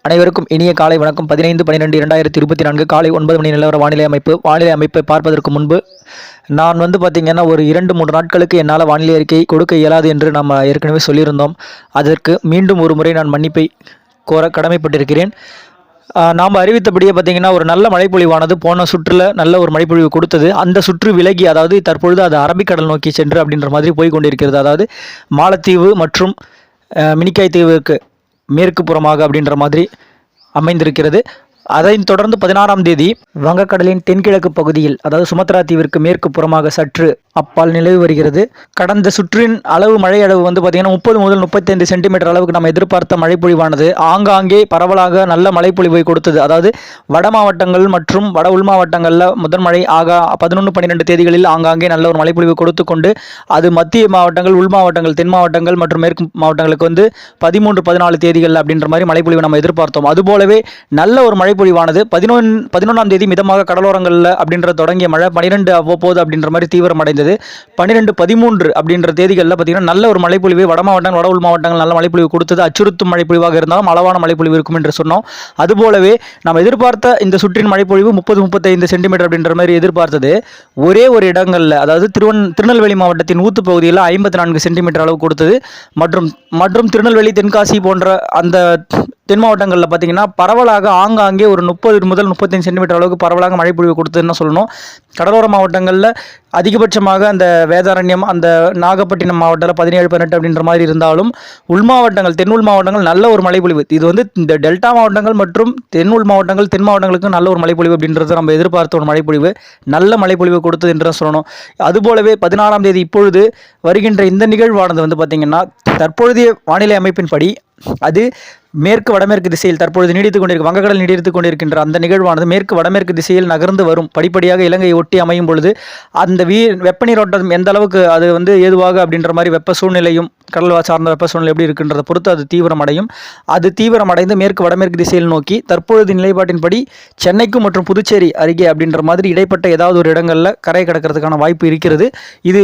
அனைவருக்கும் இனிய காலை வணக்கம். 15/12/2024 காலை 9 மணி நிலவர வானிலை அமைப்பை பார்ப்பதற்கு முன்பு நான் பார்த்தீங்கன்னா ஒரு 2-3 நாட்களுக்கு என்னால் வானிலை அறிக்கை கொடுக்க இயலாது என்று நாம் ஏற்கனவே சொல்லியிருந்தோம். அதற்கு மீண்டும் ஒரு முறை நான் மன்னிப்பை கோர கடமைப்பட்டிருக்கிறேன். நாம் அறிவித்தபடியே பார்த்தீங்கன்னா ஒரு நல்ல மழைப்பொழிவானது போன சுற்றில் நல்ல ஒரு மழைப்பொழிவு கொடுத்தது. அந்த சுற்று விலகி, அதாவது தற்பொழுது அது அரபிக்கடல் நோக்கி சென்று அப்படின்ற மாதிரி போய் கொண்டிருக்கிறது. அதாவது மாலத்தீவு மற்றும் மினிக்காய் தீவுக்கு மேற்கு புறமாக அப்படின்ற மாதிரி அமைந்திருக்கிறது. அதைத் தொடர்ந்து 16ஆம் தேதி வங்கக்கடலின் தென்கிழக்கு பகுதியில், அதாவது சுமத்ரா தீவிற்கு மேற்கு புறமாக சற்று அப்பால் நிலவி வருகிறது. கடந்த சுற்றின் மழை அளவு பார்த்தீங்கன்னா 30 முதல் 35 சென்டிமீட்டர் அளவுக்கு நம்ம எதிர்பார்த்த மழைப்பொழிவானது ஆங்காங்கே பரவலாக நல்ல மழைப்பொழிவை கொடுத்தது. அதாவது வட மாவட்டங்கள் மற்றும் வட உள் மாவட்டங்களில் முதல் மழை 11-12 தேதிகளில் ஆங்காங்கே நல்ல ஒரு மழைப்பொழிவு கொடுத்து கொண்டு அது மத்திய மாவட்டங்கள், உள் மாவட்டங்கள், தென் மாவட்டங்கள் மற்றும் மேற்கு மாவட்டங்களுக்கு 13-14 தேதிகள் அப்படின்ற மாதிரி மழைப்பொழிவு நம்ம எதிர்பார்த்தோம். அதுபோலவே நல்ல ஒரு மழைப்பொழிவானது 11ஆம் தேதி மிதமாக கடலோரங்களில் அப்படின்ற தொடங்கிய மழை 12 அவ்வப்போது அப்படின்ற மாதிரி தீவிரமடைந்தது. 12-13 அப்படின்ற தேதிகளில் பார்த்தீங்கன்னா நல்ல ஒரு மழைப்பொழிவு வட மாவட்டங்கள், வட உள் மாவட்டங்கள் நல்ல மழைப்பொழிவு கொடுத்தது. அச்சுறுத்தும் மழைப்பொழிவாக இருந்தாலும் அளவான மழைப்பொழிவு இருக்கும் என்று சொன்னோம். அதுபோலவே நாம் எதிர்பார்த்த இந்த சுற்றின் மழைப்பொழிவு 30-35 சென்டிமீட்டர் அப்படின்ற மாதிரி எதிர்பார்த்தது ஒரே ஒரு இடங்களில், அதாவது திருநெல்வேலி மாவட்டத்தின் ஊத்து பகுதியில் 54 சென்டிமீட்டர் அளவு கொடுத்தது. மற்றும் திருநெல்வேலி, தென்காசி போன்ற அந்த தென் மாவட்டங்களில் பார்த்தீங்கன்னா பரவலாக ஆங்காங்கே ஒரு 30 முதல் 35 சென்டிமீட்டர் அளவுக்கு பரவலாக மழைப்பொழிவு கொடுத்ததுன்னு சொல்லணும். கடலோர மாவட்டங்களில் அதிகபட்சமாக அந்த வேதாரண்யம், அந்த நாகப்பட்டினம் மாவட்டத்தில் 17-18 அப்படின்ற மாதிரி இருந்தாலும் உள் மாவட்டங்கள், தென் உள் மாவட்டங்கள் நல்ல ஒரு மழைப்பொழிவு. இது இந்த டெல்டா மாவட்டங்கள் மற்றும் தென் உள் மாவட்டங்கள், தென் மாவட்டங்களுக்கு நல்ல ஒரு மழைப்பொழிவு அப்படின்றது நம்ம எதிர்பார்த்த ஒரு மழைப்பொழிவு, நல்ல மழைப்பொழிவு கொடுத்தது என்று சொல்லணும். அதுபோலவே 16ஆம் தேதி இப்பொழுது வருகின்ற இந்த நிகழ்வானது பார்த்தீங்கன்னா தற்பொழுதைய வானிலை அமைப்பின்படி அது மேற்கு வடமேற்கு திசையில் தற்பொழுது வங்கக்கடல் நீடித்துக் கொண்டிருக்கின்ற அந்த நிகழ்வானது மேற்கு வடமேற்கு திசையில் நகர்ந்து வரும். படிப்படியாக இலங்கையை ஒட்டி அமையும் பொழுது அந்த வெப்ப நீரோட்டம் எந்த அளவுக்கு அது ஏதுவாக அப்படின்ற மாதிரி வெப்ப சூழ்நிலையும் கடல் சார்ந்த வெப்ப சூழ்நிலை எப்படி இருக்கின்றதை பொறுத்து அது தீவிரமடையும். அது தீவிரமடைந்து மேற்கு வடமேற்கு திசையில் நோக்கி தற்பொழுது நிலைப்பாட்டின்படி சென்னைக்கும் மற்றும் புதுச்சேரி அருகே அப்படின்ற மாதிரி இடைப்பட்ட ஏதாவது ஒரு இடங்களில் கரை கடக்கிறதுக்கான வாய்ப்பு இருக்கிறது. இது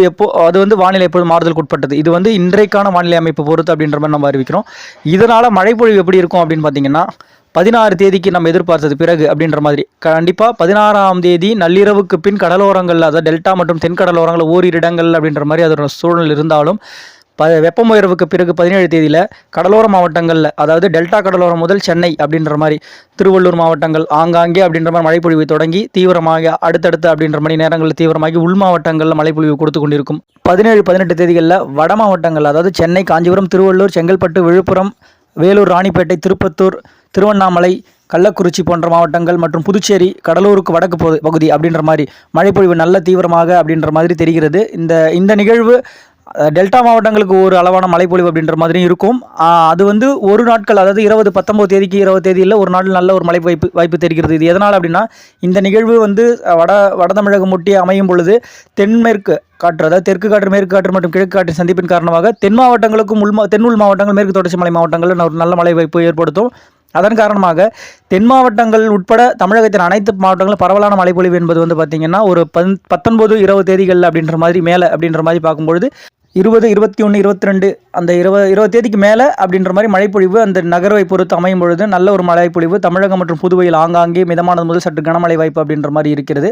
அது வானிலை எப்போது மாறுதலுக்கு உட்பட்டது. இது இன்றைக்கான வானிலை அமைப்பு பொறுத்து அப்படின்ற மாதிரி நம்ம அறிவிக்கிறோம். இதனால் மழைப்பொழிவு எப்படி இருக்கும் அப்படின்னு பார்த்தீங்கன்னா 16 தேதிக்கு நம்ம எதிர்பார்த்தது பிறகு அப்படின்ற மாதிரி கண்டிப்பாக 16ஆம் தேதி நள்ளிரவுக்கு பின் கடலோரங்களில், அதாவது டெல்டா மற்றும் தென் கடலோரங்களில் ஓரிரு இடங்கள் அப்படின்ற மாதிரி அதோட சூழல் இருந்தாலும் வெப்பம் உயர்வுக்கு பிறகு 17 தேதியில் கடலோர மாவட்டங்களில், அதாவது டெல்டா கடலோரம் முதல் சென்னை அப்படின்ற மாதிரி திருவள்ளூர் மாவட்டங்கள் ஆங்காங்கே அப்படின்ற மாதிரி மழைப்பொழிவு தொடங்கி தீவிரமாக அடுத்தடுத்து அப்படின்ற மணி நேரங்களில் தீவிரமாகி உள் மாவட்டங்களில் மழைப்பொழிவு கொடுத்து கொண்டிருக்கும். 17-18 தேதிகளில் வட மாவட்டங்கள், அதாவது சென்னை, காஞ்சிபுரம், திருவள்ளூர், செங்கல்பட்டு, விழுப்புரம், வேலூர், ராணிப்பேட்டை, திருப்பத்தூர், திருவண்ணாமலை, கள்ளக்குறிச்சி போன்ற மாவட்டங்கள் மற்றும் புதுச்சேரி, கடலூருக்கு வடக்கு பகுதி அப்படின்ற மாதிரி மழைப்பொழிவு நல்ல தீவிரமாக அப்படின்ற மாதிரி தெரிகிறது. இந்த நிகழ்வு டெல்டா மாவட்டங்களுக்கு ஒரு அளவான மழைப்பொழிவு அப்படின்ற மாதிரி இருக்கும். அது ஒரு நாட்கள், அதாவது 19 தேதிக்கு 20 தேதியில் ஒரு நாள் நல்ல ஒரு மழை வாய்ப்பு தெரிகிறது. இது எதனால் அப்படின்னா இந்த நிகழ்வு வட தமிழகம் ஒட்டி அமையும் பொழுது தென்மேற்கு காற்று, அதாவது தெற்கு காற்று, மேற்கு காற்று மற்றும் கிழக்கு காற்றின் சந்திப்பின் காரணமாக தென் மாவட்டங்களுக்கும் தென் உள் மாவட்டங்கள், மேற்கு தொடர்ச்சி மலை மாவட்டங்களில் ஒரு நல்ல மழை வாய்ப்பு ஏற்படுத்தும். அதன் காரணமாக தென் மாவட்டங்கள் உட்பட தமிழகத்தின் அனைத்து மாவட்டங்களும் பரவலான மழைப்பொழிவு என்பது பார்த்திங்கன்னா ஒரு 19-20 தேதிகள் அப்படின்ற மாதிரி மேலே அப்படின்ற மாதிரி பார்க்கும்பொழுது 20, 21, 22 அந்த 20 தேதிக்கு மேலே அப்படின்ற மாதிரி மழைப்பொழிவு அந்த நகர்வை பொறுத்து அமையும் பொழுது நல்ல ஒரு மழைப்பொழிவு தமிழகம் மற்றும் புதுவையில் ஆங்காங்கே மிதமானது முதல் சற்று கனமழை வாய்ப்பு அப்படின்ற மாதிரி இருக்கிறது.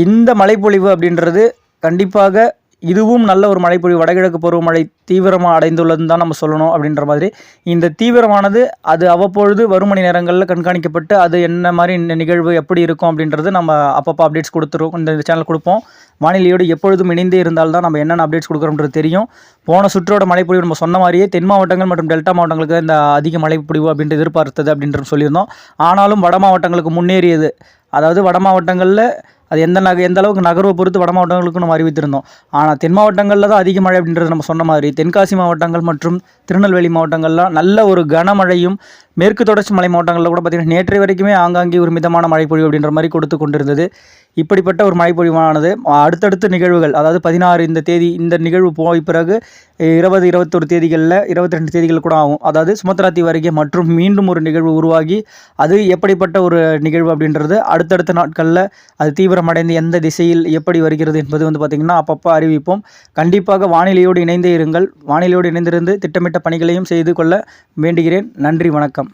இந்த மழைப்பொழிவு அப்படின்றது கண்டிப்பாக இதுவும் நல்ல ஒரு மழைப்பொழிவு, வடகிழக்கு பருவமழை தீவிரமாக அடைந்துள்ளதுன்னு தான் நம்ம சொல்லணும். அப்படின்ற மாதிரி இந்த தீவிரமானது அது அவ்வப்பொழுது வரும் மணி நேரங்களில் கண்காணிக்கப்பட்டு அது என்ன மாதிரி இந்த நிகழ்வு எப்படி இருக்கும் அப்படின்றது நம்ம அப்பப்போ அப்டேட்ஸ் கொடுத்துருவோம். இந்த சேனல் கொடுப்போம். வானிலையோடு எப்பொழுதும் இணைந்தே இருந்தால்தான் நம்ம என்னென்ன அப்டேட்ஸ் கொடுக்குறோன்றது தெரியும். போன சுற்றோட மழைப்பொழிவு நம்ம சொன்ன மாதிரியே தென் மாவட்டங்கள் மற்றும் டெல்டா மாவட்டங்களுக்கு இந்த அதிக மழைப்பொழிவு அப்படின்ட்டு எதிர்பார்த்தது அப்படின்றது சொல்லியிருந்தோம். ஆனாலும் வட மாவட்டங்களுக்கு முன்னேறியது, அதாவது வட மாவட்டங்களில் அது எந்த அளவுக்கு நகர்வை பொறுத்து வட மாவட்டங்களுக்கு நம்ம அறிவித்திருந்தோம். ஆனால் தென் மாவட்டங்களில் தான் அதிக மழை அப்படின்றது நம்ம சொன்ன மாதிரி தென்காசி மாவட்டங்கள் மற்றும் திருநெல்வேலி மாவட்டங்கள்லாம் நல்ல ஒரு கனமழையும், மேற்கு தொடர்ச்சி மலை மாவட்டங்களில் கூட பார்த்திங்கன்னா நேற்று வரைக்குமே ஆங்காங்கே ஒரு மிதமான மழைப்பொழிவு அப்படின்ற மாதிரி கொடுத்து கொண்டிருந்தது. இப்படிப்பட்ட ஒரு மழைப்பொழிவானது அடுத்தடுத்த நிகழ்வுகள், அதாவது 16 இந்த தேதி இந்த நிகழ்வு போய் பிறகு 20, 21 தேதிகளில் 22 தேதிகள் கூட ஆகும். அதாவது சுமத்ரா தீவு அருகே மற்றும் மீண்டும் ஒரு நிகழ்வு உருவாகி அது எப்படிப்பட்ட ஒரு நிகழ்வு அப்படின்றது அடுத்தடுத்த நாட்களில் அது தீவிரமடைந்து எந்த திசையில் எப்படி வருகிறது என்பது பார்த்திங்கன்னா அப்பப்போ அறிவிப்போம். கண்டிப்பாக வானிலையோடு இணைந்தே இருங்கள். வானிலையோடு இணைந்திருந்து திட்டமிட்ட பணிகளையும் செய்து கொள்ள வேண்டுகிறேன். நன்றி, வணக்கம்.